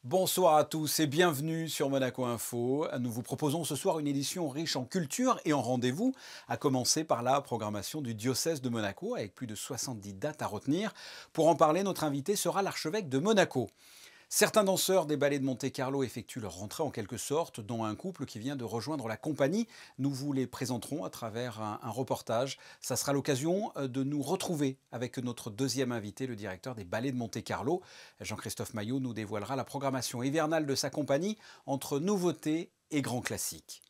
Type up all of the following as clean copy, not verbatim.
Bonsoir à tous et bienvenue sur Monaco Info. Nous vous proposons ce soir une édition riche en culture et en rendez-vous, à commencer par la programmation du diocèse de Monaco, avec plus de 70 dates à retenir. Pour en parler, notre invité sera l'archevêque de Monaco. Certains danseurs des ballets de Monte-Carlo effectuent leur rentrée en quelque sorte, dont un couple qui vient de rejoindre la compagnie. Nous vous les présenterons à travers un reportage. Ça sera l'occasion de nous retrouver avec notre deuxième invité, le directeur des ballets de Monte-Carlo. Jean-Christophe Maillot nous dévoilera la programmation hivernale de sa compagnie entre nouveautés et grands classiques.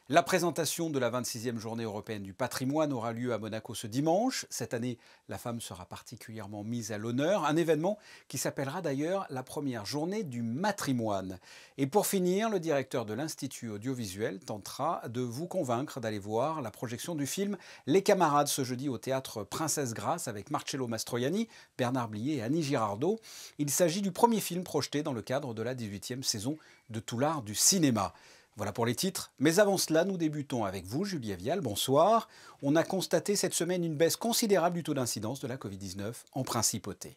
La présentation de la 26e journée européenne du patrimoine aura lieu à Monaco ce dimanche. Cette année, la femme sera particulièrement mise à l'honneur, un événement qui s'appellera d'ailleurs la première journée du matrimoine. Et pour finir, le directeur de l'Institut audiovisuel tentera de vous convaincre d'aller voir la projection du film Les Camarades ce jeudi au théâtre Princesse Grace avec Marcello Mastroianni, Bernard Blier et Annie Girardot. Il s'agit du premier film projeté dans le cadre de la 18e saison de Tout l'art du cinéma. Voilà pour les titres. Mais avant cela, nous débutons avec vous, Julia Vial. Bonsoir. On a constaté cette semaine une baisse considérable du taux d'incidence de la Covid-19 en principauté.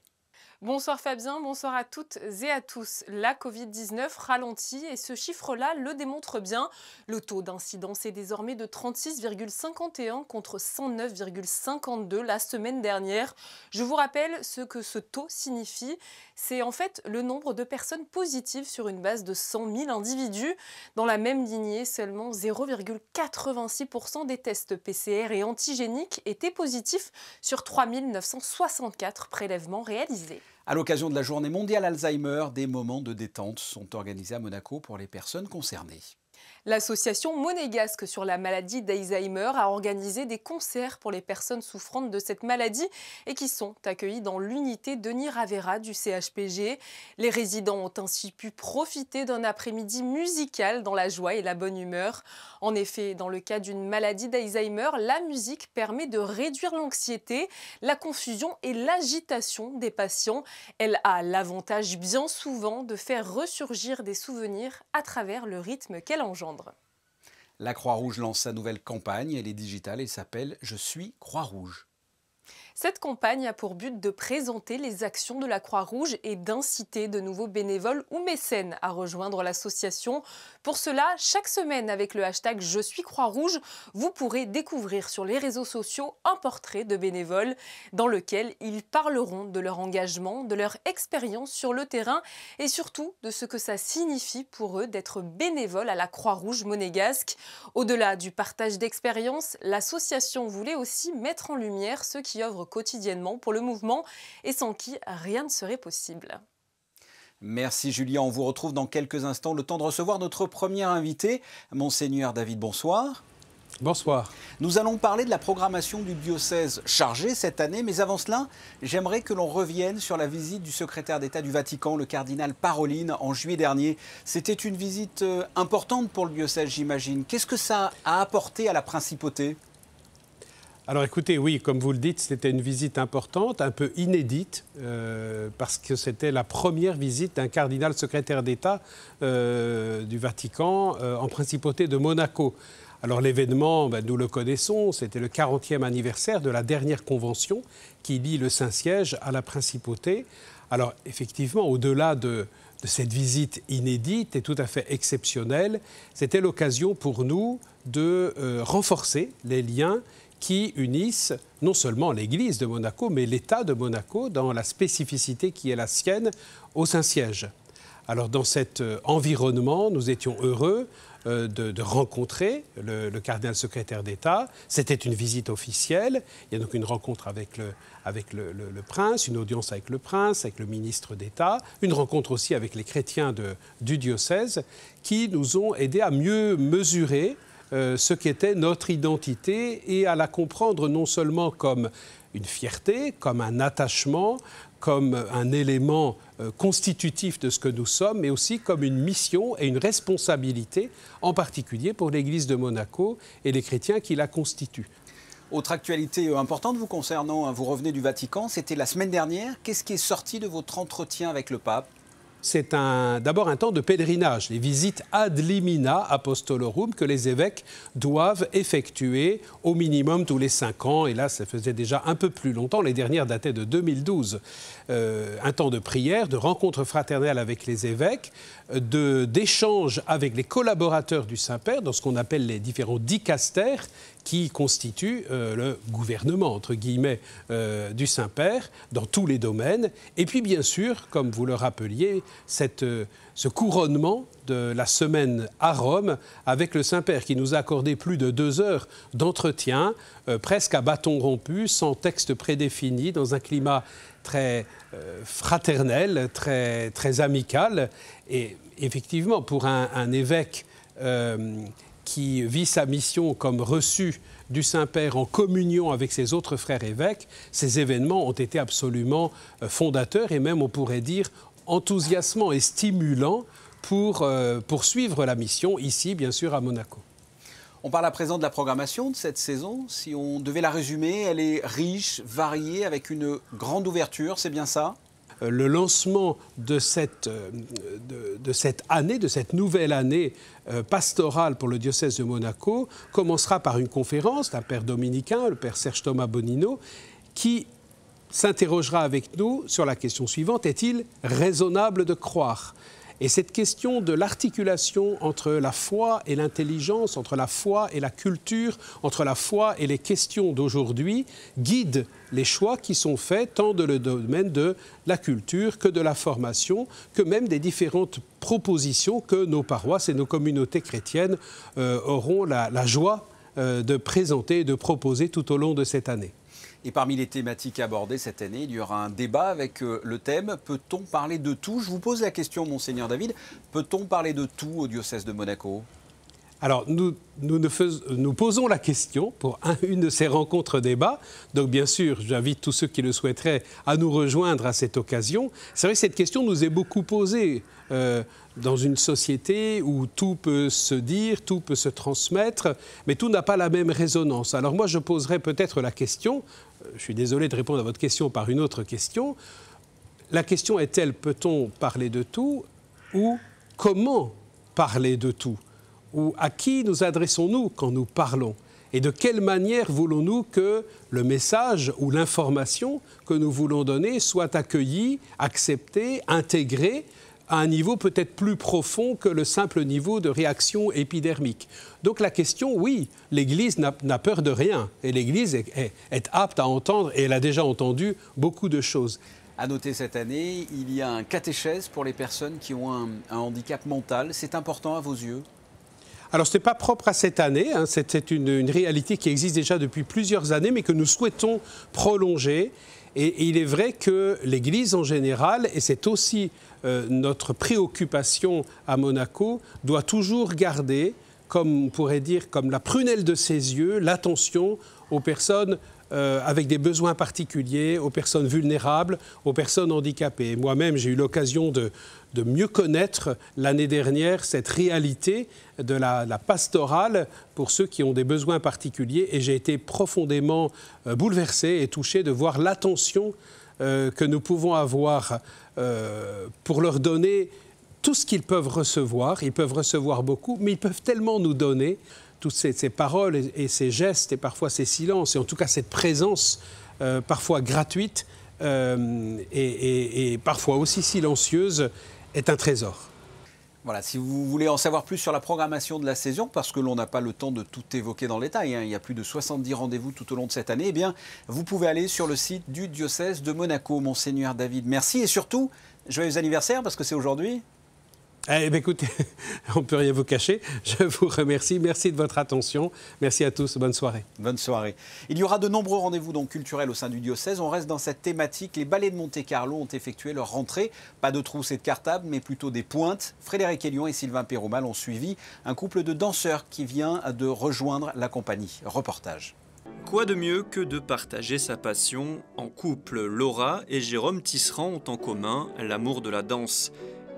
Bonsoir Fabien, bonsoir à toutes et à tous. La Covid-19 ralentit et ce chiffre-là le démontre bien. Le taux d'incidence est désormais de 36,51 contre 109,52 la semaine dernière. Je vous rappelle ce que ce taux signifie. C'est en fait le nombre de personnes positives sur une base de 100 000 individus. Dans la même lignée, seulement 0,86% des tests PCR et antigéniques étaient positifs sur 3 964 prélèvements réalisés. À l'occasion de la journée mondiale Alzheimer, des moments de détente sont organisés à Monaco pour les personnes concernées. L'association monégasque sur la maladie d'Alzheimer a organisé des concerts pour les personnes souffrantes de cette maladie et qui sont accueillies dans l'unité Denis Ravera du CHPG. Les résidents ont ainsi pu profiter d'un après-midi musical dans la joie et la bonne humeur. En effet, dans le cas d'une maladie d'Alzheimer, la musique permet de réduire l'anxiété, la confusion et l'agitation des patients. Elle a l'avantage bien souvent de faire ressurgir des souvenirs à travers le rythme qu'elle engendre. La Croix-Rouge lance sa nouvelle campagne, elle est digitale et s'appelle « Je suis Croix-Rouge ». Cette campagne a pour but de présenter les actions de la Croix-Rouge et d'inciter de nouveaux bénévoles ou mécènes à rejoindre l'association. Pour cela, chaque semaine avec le hashtag Je suis Croix-Rouge, vous pourrez découvrir sur les réseaux sociaux un portrait de bénévoles dans lequel ils parleront de leur engagement, de leur expérience sur le terrain et surtout de ce que ça signifie pour eux d'être bénévoles à la Croix-Rouge monégasque. Au-delà du partage d'expériences, l'association voulait aussi mettre en lumière ceux qui œuvrent quotidiennement pour le mouvement et sans qui rien ne serait possible. Merci Julien, on vous retrouve dans quelques instants. Le temps de recevoir notre premier invité, Monseigneur David, bonsoir. Bonsoir. Nous allons parler de la programmation du diocèse chargé cette année, mais avant cela, j'aimerais que l'on revienne sur la visite du secrétaire d'État du Vatican, le cardinal Parolin, en juillet dernier. C'était une visite importante pour le diocèse, j'imagine. Qu'est-ce que ça a apporté à la principauté ? Alors écoutez, oui, comme vous le dites, c'était une visite importante, un peu inédite, parce que c'était la première visite d'un cardinal secrétaire d'État du Vatican en principauté de Monaco. Alors l'événement, nous le connaissons, c'était le 40e anniversaire de la dernière convention qui lie le Saint-Siège à la principauté. Alors effectivement, au-delà de cette visite inédite et tout à fait exceptionnelle, c'était l'occasion pour nous de renforcer les liens qui unissent non seulement l'Église de Monaco, mais l'État de Monaco dans la spécificité qui est la sienne au Saint-Siège. Alors dans cet environnement, nous étions heureux de rencontrer le cardinal secrétaire d'État. C'était une visite officielle. Il y a donc une rencontre avec le prince, une audience avec le prince, avec le ministre d'État, une rencontre aussi avec les chrétiens du diocèse qui nous ont aidés à mieux mesurer ce qu'était notre identité et à la comprendre non seulement comme une fierté, comme un attachement, comme un élément constitutif de ce que nous sommes, mais aussi comme une mission et une responsabilité, en particulier pour l'Église de Monaco et les chrétiens qui la constituent. Autre actualité importante vous concernant, vous revenez du Vatican, c'était la semaine dernière. Qu'est-ce qui est sorti de votre entretien avec le pape ? c'est d'abord un temps de pèlerinage, les visites ad limina apostolorum que les évêques doivent effectuer au minimum tous les 5 ans. Et là, ça faisait déjà un peu plus longtemps. Les dernières dataient de 2012. Un temps de prière, de rencontre fraternelle avec les évêques, d'échange avec les collaborateurs du Saint-Père dans ce qu'on appelle les différents dicastères qui constituent le gouvernement, entre guillemets, du Saint-Père dans tous les domaines. Et puis, bien sûr, comme vous le rappeliez, ce couronnement de la semaine à Rome avec le Saint-Père qui nous a accordé plus de 2 heures d'entretien, presque à bâton rompu, sans texte prédéfini, dans un climat très fraternel, très, très amical. Et effectivement, pour un évêque qui vit sa mission comme reçu du Saint-Père en communion avec ses autres frères évêques, ces événements ont été absolument fondateurs et même, on pourrait dire, enthousiasmants et stimulants pour poursuivre la mission, ici, bien sûr, à Monaco. On parle à présent de la programmation de cette saison. Si on devait la résumer, elle est riche, variée, avec une grande ouverture, c'est bien ça ? Le lancement de cette année, de cette nouvelle année pastorale pour le diocèse de Monaco, commencera par une conférence d'un père dominicain, le père Serge Thomas Bonino, qui s'interrogera avec nous sur la question suivante: est-il raisonnable de croire ? Et cette question de l'articulation entre la foi et l'intelligence, entre la foi et la culture, entre la foi et les questions d'aujourd'hui, guide les choix qui sont faits tant dans le domaine de la culture que de la formation, que même des différentes propositions que nos paroisses et nos communautés chrétiennes auront la joie de présenter et de proposer tout au long de cette année. Et parmi les thématiques abordées cette année, il y aura un débat avec le thème « Peut-on parler de tout ?» Je vous pose la question, Monseigneur David, peut-on parler de tout au diocèse de Monaco ? Alors, nous posons la question pour une de ces rencontres débats. Donc, bien sûr, j'invite tous ceux qui le souhaiteraient à nous rejoindre à cette occasion. C'est vrai que cette question nous est beaucoup posée dans une société où tout peut se dire, tout peut se transmettre, mais tout n'a pas la même résonance. Alors moi, je poserais peut-être la question, je suis désolé de répondre à votre question par une autre question. La question est-elle, peut-on parler de tout ou comment parler de tout ? Ou à qui nous adressons-nous quand nous parlons ? Et de quelle manière voulons-nous que le message ou l'information que nous voulons donner soit accueilli, accepté, intégré à un niveau peut-être plus profond que le simple niveau de réaction épidermique. Donc la question, oui, l'Église n'a peur de rien. Et l'Église est apte à entendre, et elle a déjà entendu beaucoup de choses. À noter cette année, il y a un catéchèse pour les personnes qui ont un handicap mental. C'est important à vos yeux ? Alors, ce n'est pas propre à cette année, hein. C'est une réalité qui existe déjà depuis plusieurs années, mais que nous souhaitons prolonger. Et il est vrai que l'Église en général, et c'est aussi notre préoccupation à Monaco, doit toujours garder, comme on pourrait dire, comme la prunelle de ses yeux, l'attention aux personnes avec des besoins particuliers, aux personnes vulnérables, aux personnes handicapées. Moi-même, j'ai eu l'occasion de mieux connaître l'année dernière cette réalité de la pastorale pour ceux qui ont des besoins particuliers, et j'ai été profondément bouleversé et touché de voir l'attention que nous pouvons avoir pour leur donner tout ce qu'ils peuvent recevoir. Ils peuvent recevoir beaucoup, mais ils peuvent tellement nous donner toutes ces paroles et ces gestes et parfois ces silences, et en tout cas cette présence parfois gratuite et parfois aussi silencieuse est un trésor. Voilà, si vous voulez en savoir plus sur la programmation de la saison, parce que l'on n'a pas le temps de tout évoquer dans le détail, hein, il y a plus de 70 rendez-vous tout au long de cette année, eh bien, vous pouvez aller sur le site du diocèse de Monaco. Monseigneur David, merci, et surtout, joyeux anniversaire, parce que c'est aujourd'hui. Eh bien, écoutez, on ne peut rien vous cacher. Je vous remercie. Merci de votre attention. Merci à tous. Bonne soirée. Bonne soirée. Il y aura de nombreux rendez-vous donc culturels au sein du diocèse. On reste dans cette thématique. Les ballets de Monte-Carlo ont effectué leur rentrée. Pas de trousses et de cartables, mais plutôt des pointes. Frédéric Hélion et Sylvain Péromal ont suivi un couple de danseurs qui vient de rejoindre la compagnie. Reportage. Quoi de mieux que de partager sa passion en couple? Laura et Jérôme Tisserand ont en commun l'amour de la danse.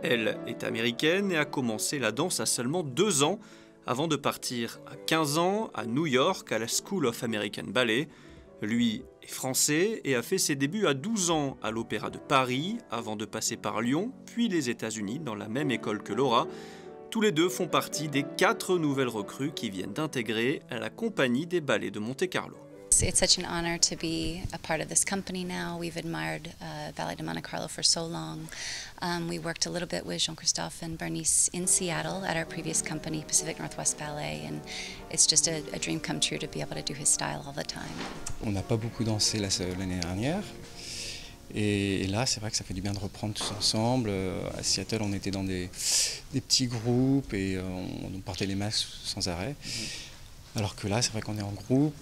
Elle est américaine et a commencé la danse à seulement 2 ans, avant de partir à 15 ans à New York à la School of American Ballet. Lui est français et a fait ses débuts à 12 ans à l'Opéra de Paris, avant de passer par Lyon, puis les États-Unis, dans la même école que Laura. Tous les deux font partie des 4 nouvelles recrues qui viennent d'intégrer la compagnie des ballets de Monte-Carlo. It's such an honor to be a part of this company now. We've admired Ballet de Monte Carlo for so long. We worked a little bit with Jean-Christophe and Bernice in Seattle at our previous company, Pacific Northwest Ballet, and it's just a dream come true to be able to do his style all the time. On n'a pas beaucoup dansé l'année dernière. Et là, c'est vrai que ça fait du bien de reprendre tous ensemble. À Seattle, on était dans des petits groupes et on partait les masques sans arrêt. Alors que là, c'est vrai qu'on est en groupe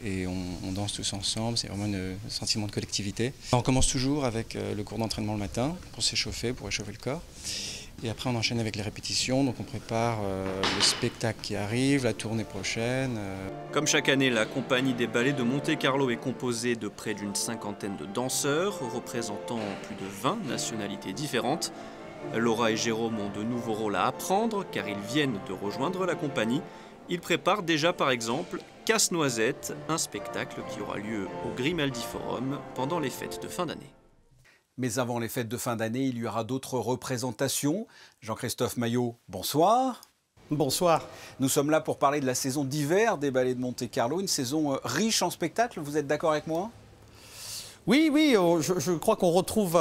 et on danse tous ensemble, c'est vraiment un sentiment de collectivité. On commence toujours avec le cours d'entraînement le matin pour s'échauffer, pour réchauffer le corps. Et après, on enchaîne avec les répétitions, donc on prépare le spectacle qui arrive, la tournée prochaine. Comme chaque année, la compagnie des ballets de Monte-Carlo est composée de près d'une 50aine de danseurs, représentant plus de 20 nationalités différentes. Laura et Jérôme ont de nouveaux rôles à apprendre, car ils viennent de rejoindre la compagnie. Ils préparent déjà par exemple Casse-Noisette, un spectacle qui aura lieu au Grimaldi Forum pendant les fêtes de fin d'année. Mais avant les fêtes de fin d'année, il y aura d'autres représentations. Jean-Christophe Maillot, bonsoir. Bonsoir. Nous sommes là pour parler de la saison d'hiver des ballets de Monte-Carlo, une saison riche en spectacles, vous êtes d'accord avec moi ? Oui, je crois qu'on retrouve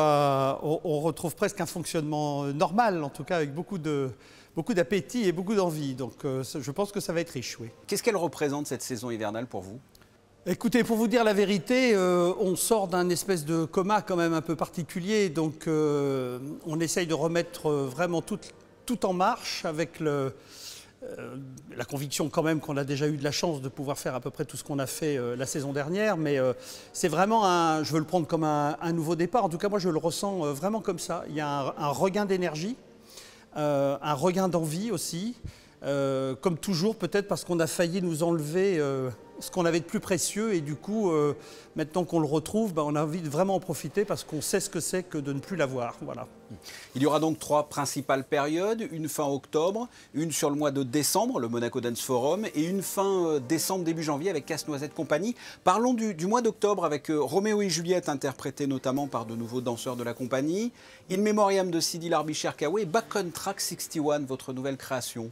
presque un fonctionnement normal, en tout cas avec beaucoup d'appétit et beaucoup d'envie. Donc je pense que ça va être riche, oui. Qu'est-ce qu'elle représente cette saison hivernale pour vous ? Écoutez, pour vous dire la vérité, on sort d'un espèce de coma quand même un peu particulier. Donc on essaye de remettre vraiment tout en marche avec la conviction quand même qu'on a déjà eu de la chance de pouvoir faire à peu près tout ce qu'on a fait la saison dernière. Mais c'est vraiment je veux le prendre comme un nouveau départ. En tout cas, moi, je le ressens vraiment comme ça. Il y a un regain d'énergie. Un regain d'envie aussi, comme toujours peut-être parce qu'on a failli nous enlever ce qu'on avait de plus précieux et du coup, maintenant qu'on le retrouve, on a envie de vraiment en profiter parce qu'on sait ce que c'est que de ne plus l'avoir. Voilà. Il y aura donc 3 principales périodes, une fin octobre, une sur le mois de décembre, le Monaco Dance Forum, et une fin décembre, début janvier avec Casse-Noisette Compagnie. Parlons du mois d'octobre avec Roméo et Juliette, interprétés notamment par de nouveaux danseurs de la compagnie, In Memoriam de Sidi Larbi Cherkaoui et Back on Track 61, votre nouvelle création.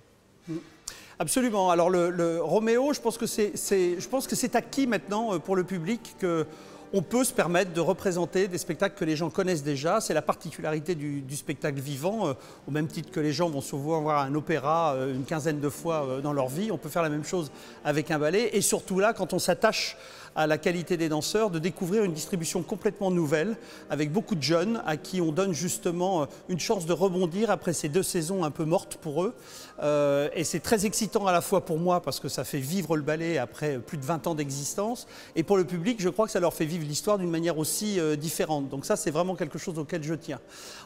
Absolument. Alors le Roméo, je pense que c'est acquis maintenant pour le public qu'on peut se permettre de représenter des spectacles que les gens connaissent déjà. C'est la particularité du spectacle vivant, au même titre que les gens vont souvent voir un opéra une quinzaine de fois dans leur vie. On peut faire la même chose avec un ballet et surtout là, quand on s'attache à la qualité des danseurs, de découvrir une distribution complètement nouvelle, avec beaucoup de jeunes à qui on donne justement une chance de rebondir après ces 2 saisons un peu mortes pour eux. Et c'est très excitant à la fois pour moi, parce que ça fait vivre le ballet après plus de 20 ans d'existence, et pour le public, je crois que ça leur fait vivre l'histoire d'une manière aussi différente. Donc ça, c'est vraiment quelque chose auquel je tiens.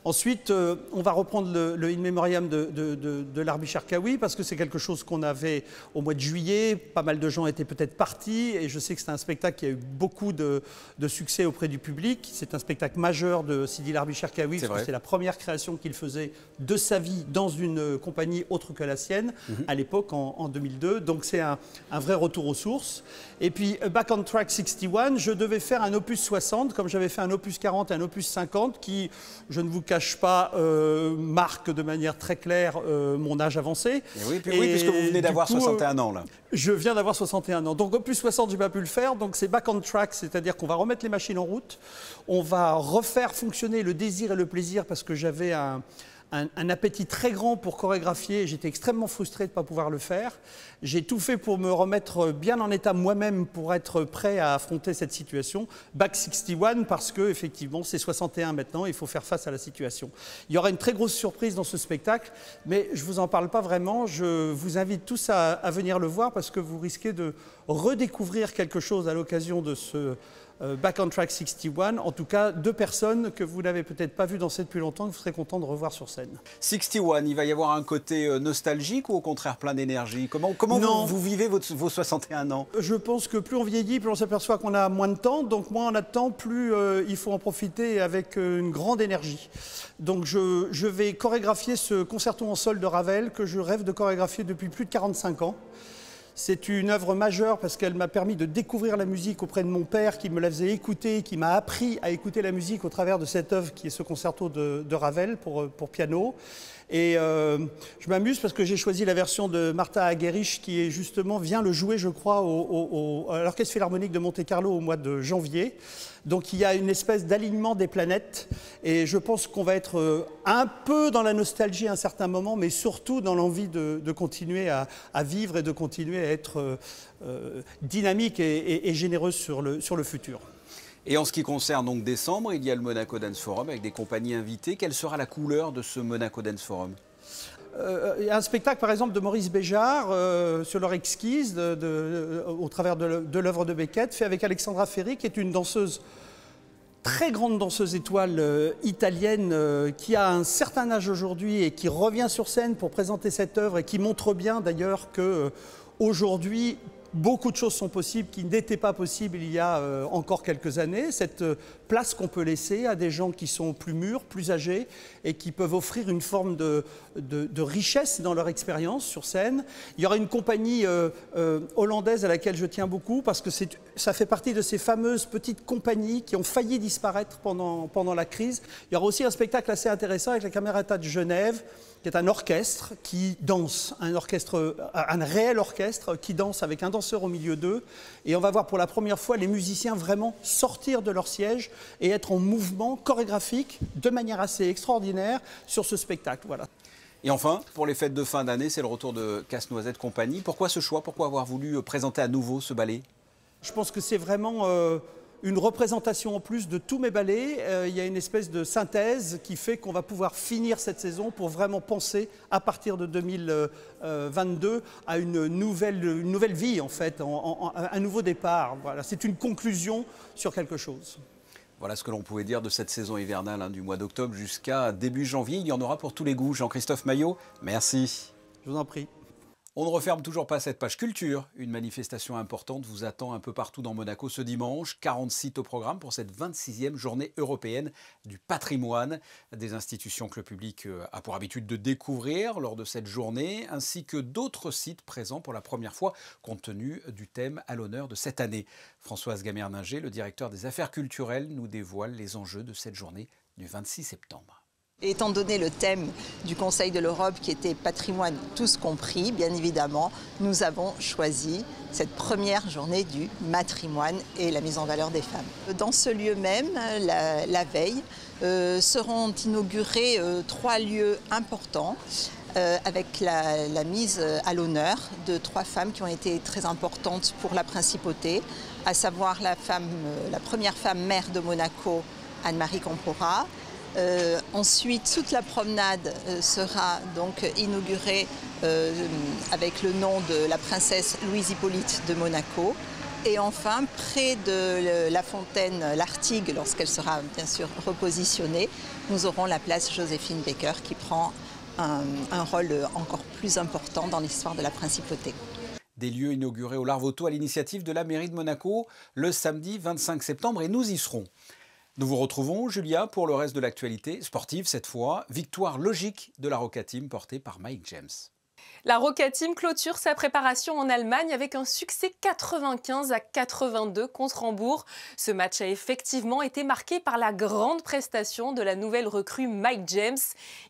Ensuite, on va reprendre le In Memoriam de Larbi Cherkaoui, parce que c'est quelque chose qu'on avait au mois de juillet. Pas mal de gens étaient peut-être partis, et je sais que c'est un spectacle qui a eu beaucoup de succès auprès du public. C'est un spectacle majeur de Sidi Larbi Cherkaoui, parce que c'est la première création qu'il faisait de sa vie dans une compagnie autre que la sienne, à l'époque, en 2002. Donc c'est un vrai retour aux sources. Et puis, Back on Track 61, je devais faire un opus 60, comme j'avais fait un opus 40 et un opus 50, qui, je ne vous cache pas, marque de manière très claire mon âge avancé. Oui, puisque vous venez d'avoir 61 ans, là. Je viens d'avoir 61 ans. Donc, opus 60, je n'ai pas pu le faire. Donc, c'est Back on Track, c'est-à-dire qu'on va remettre les machines en route. On va refaire fonctionner le désir et le plaisir, parce que j'avais un appétit très grand pour chorégraphier et j'étais extrêmement frustré de ne pas pouvoir le faire. J'ai tout fait pour me remettre bien en état moi-même pour être prêt à affronter cette situation. Back 61 parce que effectivement c'est 61 maintenant, il faut faire face à la situation. Il y aura une très grosse surprise dans ce spectacle, mais je ne vous en parle pas vraiment. Je vous invite tous à venir le voir parce que vous risquez de redécouvrir quelque chose à l'occasion de ce Back on Track 61, en tout cas 2 personnes que vous n'avez peut-être pas vues danser depuis longtemps, que vous serez content de revoir sur scène. 61, il va y avoir un côté nostalgique ou au contraire plein d'énergie? Comment vous vivez vos 61 ans? Je pense que plus on vieillit, plus on s'aperçoit qu'on a moins de temps, donc moins on a de temps, plus il faut en profiter avec une grande énergie. Donc je vais chorégraphier ce concerto en sol de Ravel que je rêve de chorégraphier depuis plus de 45 ans. C'est une œuvre majeure parce qu'elle m'a permis de découvrir la musique auprès de mon père qui me la faisait écouter, qui m'a appris à écouter la musique au travers de cette œuvre qui est ce concerto de Ravel pour piano. Et je m'amuse parce que j'ai choisi la version de Martha Argerich qui est justement vient le jouer, je crois, à l'Orchestre Philharmonique de Monte-Carlo au mois de janvier. Donc il y a une espèce d'alignement des planètes et je pense qu'on va être un peu dans la nostalgie à un certain moment, mais surtout dans l'envie de continuer à vivre et de continuer à être dynamique et généreuse sur le futur. Et en ce qui concerne donc décembre, il y a le Monaco Dance Forum avec des compagnies invitées. Quelle sera la couleur de ce Monaco Dance Forum ? Il y a un spectacle par exemple de Maurice Béjart sur leur exquise au travers de l'œuvre de Beckett, fait avec Alexandra Ferri qui est une danseuse, très grande danseuse étoile italienne qui a un certain âge aujourd'hui et qui revient sur scène pour présenter cette œuvre et qui montre bien d'ailleurs qu'aujourd'hui, beaucoup de choses sont possibles qui n'étaient pas possibles il y a encore quelques années. Cette place qu'on peut laisser à des gens qui sont plus mûrs, plus âgés et qui peuvent offrir une forme de richesse dans leur expérience sur scène. Il y aura une compagnie hollandaise à laquelle je tiens beaucoup parce que ça fait partie de ces fameuses petites compagnies qui ont failli disparaître pendant la crise. Il y aura aussi un spectacle assez intéressant avec la Camerata de Genève, qui est un orchestre qui danse, un réel orchestre qui danse avec un danseur au milieu d'eux. Et on va voir pour la première fois les musiciens vraiment sortir de leur siège et être en mouvement chorégraphique de manière assez extraordinaire sur ce spectacle. Voilà. Et enfin, pour les fêtes de fin d'année, c'est le retour de Casse-Noisette Compagnie. Pourquoi ce choix? Pourquoi avoir voulu présenter à nouveau ce ballet? Je pense que c'est vraiment une représentation en plus de tous mes ballets. Il y a une espèce de synthèse qui fait qu'on va pouvoir finir cette saison pour vraiment penser à partir de 2022 à une nouvelle vie en fait, un nouveau départ. Voilà, c'est une conclusion sur quelque chose. Voilà ce que l'on pouvait dire de cette saison hivernale du mois d'octobre jusqu'à début janvier. Il y en aura pour tous les goûts. Jean-Christophe Maillot, merci. Je vous en prie. On ne referme toujours pas cette page culture. Une manifestation importante vous attend un peu partout dans Monaco ce dimanche. 40 sites au programme pour cette 26e journée européenne du patrimoine. Des institutions que le public a pour habitude de découvrir lors de cette journée, ainsi que d'autres sites présents pour la première fois compte tenu du thème à l'honneur de cette année. Françoise Gamerninger, le directeur des affaires culturelles, nous dévoile les enjeux de cette journée du 26 septembre. Étant donné le thème du Conseil de l'Europe qui était patrimoine tous compris, bien évidemment, nous avons choisi cette première journée du matrimoine et la mise en valeur des femmes. Dans ce lieu même, la veille, seront inaugurés 3 lieux importants avec la mise à l'honneur de 3 femmes qui ont été très importantes pour la principauté, à savoir la première femme maire de Monaco, Anne-Marie Campora. Ensuite, toute la promenade sera donc inaugurée avec le nom de la princesse Louise Hippolyte de Monaco. Et enfin, près de la fontaine L'Artigue, lorsqu'elle sera bien sûr repositionnée, nous aurons la place Joséphine Baker qui prend un rôle encore plus important dans l'histoire de la principauté. Des lieux inaugurés au Larvoto à l'initiative de la mairie de Monaco le samedi 25 septembre et nous y serons. Nous vous retrouvons, Julia, pour le reste de l'actualité sportive cette fois. Victoire logique de la Rocca Team portée par Mike James. La Rocca Team clôture sa préparation en Allemagne avec un succès 95-82 contre Hambourg. Ce match a effectivement été marqué par la grande prestation de la nouvelle recrue Mike James.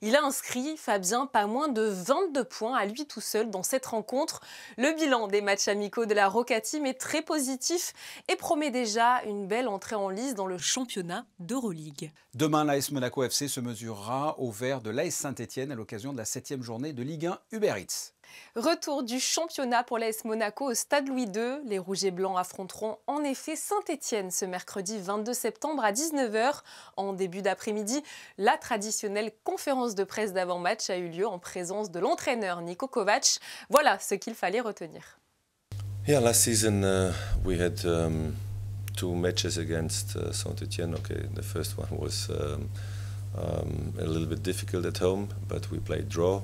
Il a inscrit, Fabien, pas moins de 22 points à lui tout seul dans cette rencontre. Le bilan des matchs amicaux de la Rocca Team est très positif et promet déjà une belle entrée en lice dans le championnat d'Euroleague. Demain, l'AS Monaco FC se mesurera au vert de l'AS Saint-Etienne à l'occasion de la 7e journée de Ligue 1 Uber Eats. Retour du championnat pour l'AS Monaco au Stade Louis II. Les Rouges et Blancs affronteront en effet Saint-Etienne ce mercredi 22 septembre à 19 h. En début d'après-midi, la traditionnelle conférence de presse d'avant-match a eu lieu en présence de l'entraîneur Niko Kovac. Voilà ce qu'il fallait retenir. Yeah, last season we had 2 matches against Saint-Etienne. Okay, the first one was a little bit difficult at home, but we played draw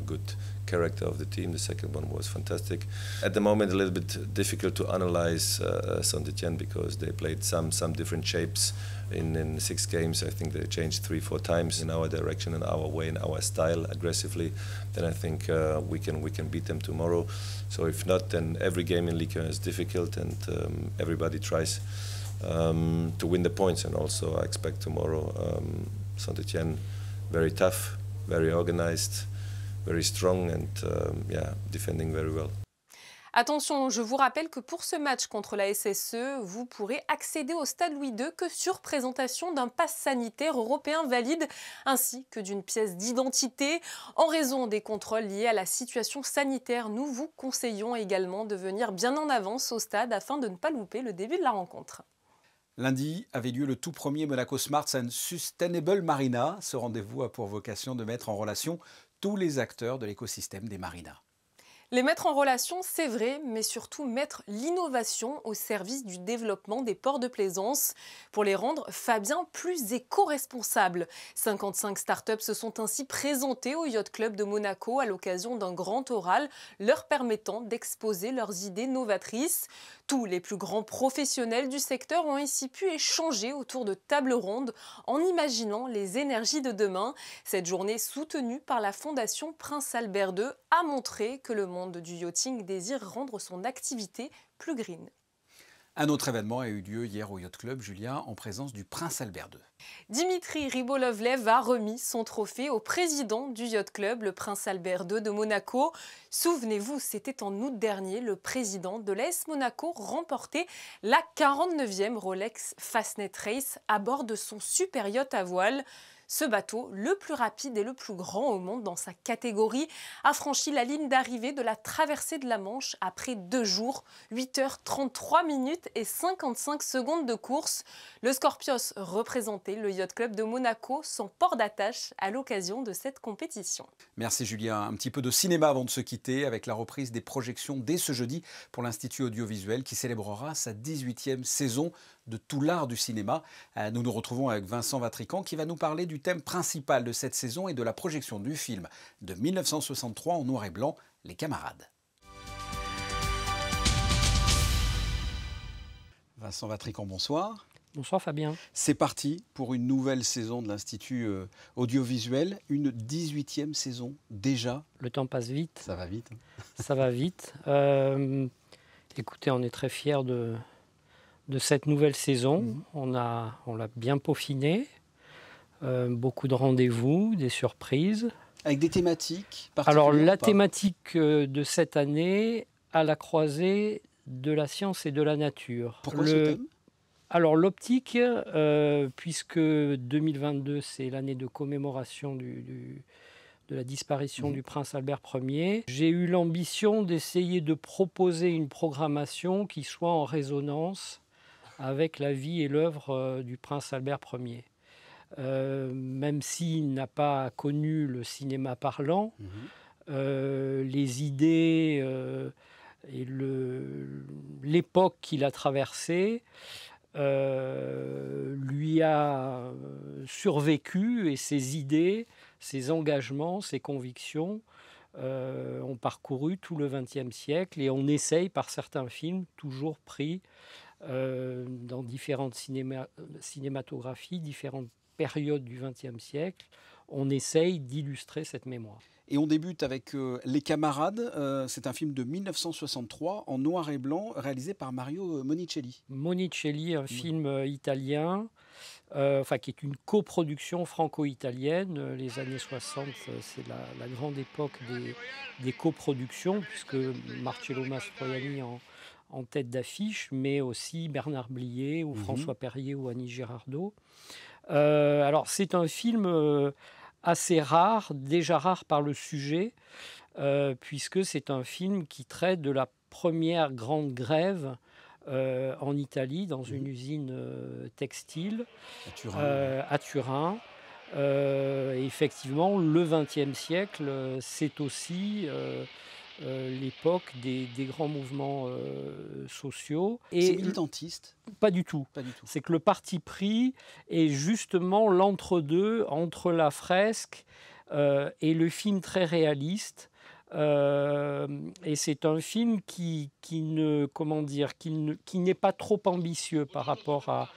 good character of the team. The second one was fantastic. At the moment, a little bit difficult to analyze Saint-Etienne because they played some different shapes in 6 games. I think they changed 3-4 times in our direction, in our way, in our style, aggressively. Then I think we can beat them tomorrow. So if not, then every game in Ligue 1 is difficult, and everybody tries to win the points. And also I expect tomorrow Saint-Etienne very tough, very organized, very strong, and defending very well. Attention, je vous rappelle que pour ce match contre la SSE, vous pourrez accéder au Stade Louis II que sur présentation d'un pass sanitaire européen valide ainsi que d'une pièce d'identité. En raison des contrôles liés à la situation sanitaire, nous vous conseillons également de venir bien en avance au stade afin de ne pas louper le début de la rencontre. Lundi avait lieu le tout premier Monaco Smart and Sustainable Marina. Ce rendez-vous a pour vocation de mettre en relation tous les acteurs de l'écosystème des marinas. Les mettre en relation, c'est vrai, mais surtout mettre l'innovation au service du développement des ports de plaisance pour les rendre, Fabien, plus éco-responsables. 55 startups se sont ainsi présentées au Yacht Club de Monaco à l'occasion d'un grand oral leur permettant d'exposer leurs idées novatrices. Tous les plus grands professionnels du secteur ont ici pu échanger autour de tables rondes en imaginant les énergies de demain. Cette journée soutenue par la Fondation Prince Albert II a montré que le monde du yachting désire rendre son activité plus green. Un autre événement a eu lieu hier au Yacht Club, Julien, en présence du Prince Albert II. Dimitri Ribolovlev a remis son trophée au président du Yacht Club, le Prince Albert II de Monaco. Souvenez-vous, c'était en août dernier, le président de l'AS Monaco remportait la 49e Rolex Fastnet Race à bord de son super yacht à voile. Ce bateau, le plus rapide et le plus grand au monde dans sa catégorie, a franchi la ligne d'arrivée de la traversée de la Manche après 2 jours, 8h33 minutes et 55 secondes de course. Le Scorpios représentait le Yacht Club de Monaco, son port d'attache à l'occasion de cette compétition. Merci Julien. Un petit peu de cinéma avant de se quitter avec la reprise des projections dès ce jeudi pour l'Institut audiovisuel qui célébrera sa 18e saison de tout l'art du cinéma. Nous nous retrouvons avec Vincent Vatrican qui va nous parler du thème principal de cette saison et de la projection du film de 1963 en noir et blanc, Les Camarades. Vincent Vatrican, bonsoir. Bonsoir Fabien. C'est parti pour une nouvelle saison de l'Institut audiovisuel, une 18e saison déjà. Le temps passe vite. Ça va vite. Ça va vite. Écoutez, on est très fiers de cette nouvelle saison. On l'a bien peaufiné. Beaucoup de rendez-vous, des surprises. Avec des thématiques particulières? Alors la thématique de cette année, à la croisée de la science et de la nature. Pourquoi ce thème? Alors l'optique, puisque 2022 c'est l'année de commémoration de la disparition du prince Albert Ier, j'ai eu l'ambition d'essayer de proposer une programmation qui soit en résonance avec la vie et l'œuvre du prince Albert Ier. Même s'il n'a pas connu le cinéma parlant, les idées et l'époque qu'il a traversée lui a survécu, et ses idées, ses engagements, ses convictions ont parcouru tout le XXe siècle, et on essaye par certains films toujours pris dans différentes cinématographies, différentes périodes du XXe siècle, on essaye d'illustrer cette mémoire. Et on débute avec Les Camarades. C'est un film de 1963 en noir et blanc réalisé par Mario Monicelli. Monicelli, un film italien, qui est une coproduction franco-italienne. Les années 60, c'est la grande époque des coproductions, puisque Marcello Mastroianni en tête d'affiche, mais aussi Bernard Blier ou François Perrier ou Annie Girardot. Alors c'est un film assez rare, déjà rare par le sujet, puisque c'est un film qui traite de la première grande grève en Italie, dans une usine textile à Turin. Effectivement, le XXe siècle, c'est aussi l'époque des grands mouvements sociaux. C'est militantiste? Pas du tout. C'est que le parti pris est justement l'entre-deux entre la fresque et le film très réaliste. Et c'est un film qui n'est pas trop ambitieux par rapport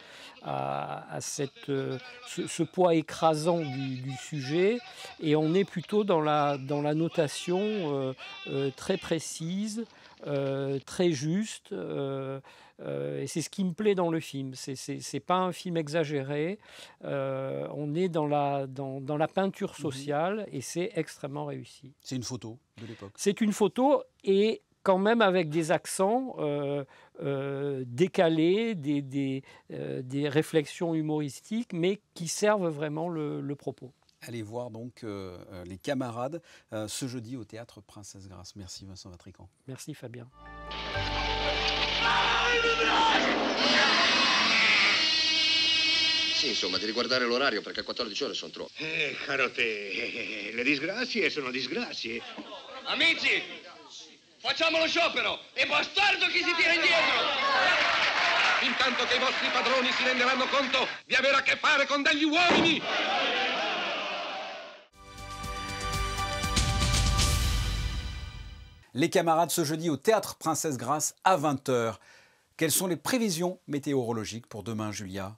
à ce poids écrasant du sujet, et on est plutôt dans la notation très précise, très juste, et c'est ce qui me plaît dans le film. C'est pas un film exagéré, on est dans la peinture sociale, et c'est extrêmement réussi. C'est une photo de l'époque. C'est une photo, et quand même avec des accents décalés, des réflexions humoristiques, mais qui servent vraiment le propos. Allez voir donc Les Camarades ce jeudi au Théâtre Princesse Grace. Merci Vincent Vatrican. Merci Fabien. Sì, insomma, devi guardare l'orario perché 14 ore sono troppo. Caro te, le disgrazie sono disgrazie. Amici, facciamo lo sciopero! E bastardo chi si tira indietro! Intanto che i vostri padroni si renderanno conto di avere a che fare con degli uomini! Les Camarades ce jeudi au Théâtre Princesse Grace à 20h. Quelles sont les prévisions météorologiques pour demain, Julia ?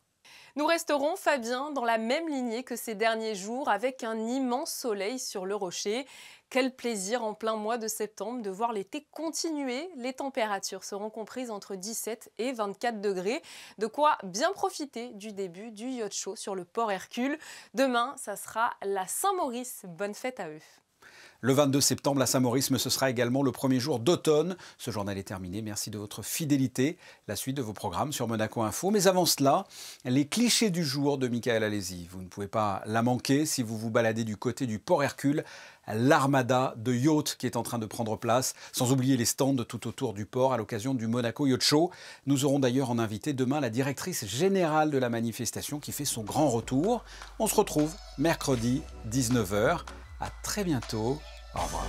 Nous resterons, Fabien, dans la même lignée que ces derniers jours, avec un immense soleil sur le rocher. Quel plaisir en plein mois de septembre de voir l'été continuer. Les températures seront comprises entre 17 et 24 degrés. De quoi bien profiter du début du yacht show sur le port Hercule. Demain, ça sera la Saint-Maurice. Bonne fête à eux. Le 22 septembre, la Saint-Maurice, ce sera également le premier jour d'automne. Ce journal est terminé. Merci de votre fidélité. La suite de vos programmes sur Monaco Info. Mais avant cela, les clichés du jour de Michael Alési. Vous ne pouvez pas la manquer si vous vous baladez du côté du port Hercule. L'armada de yachts qui est en train de prendre place, sans oublier les stands tout autour du port à l'occasion du Monaco Yacht Show. Nous aurons d'ailleurs en invité demain la directrice générale de la manifestation qui fait son grand retour. On se retrouve mercredi 19h. À très bientôt. Au revoir.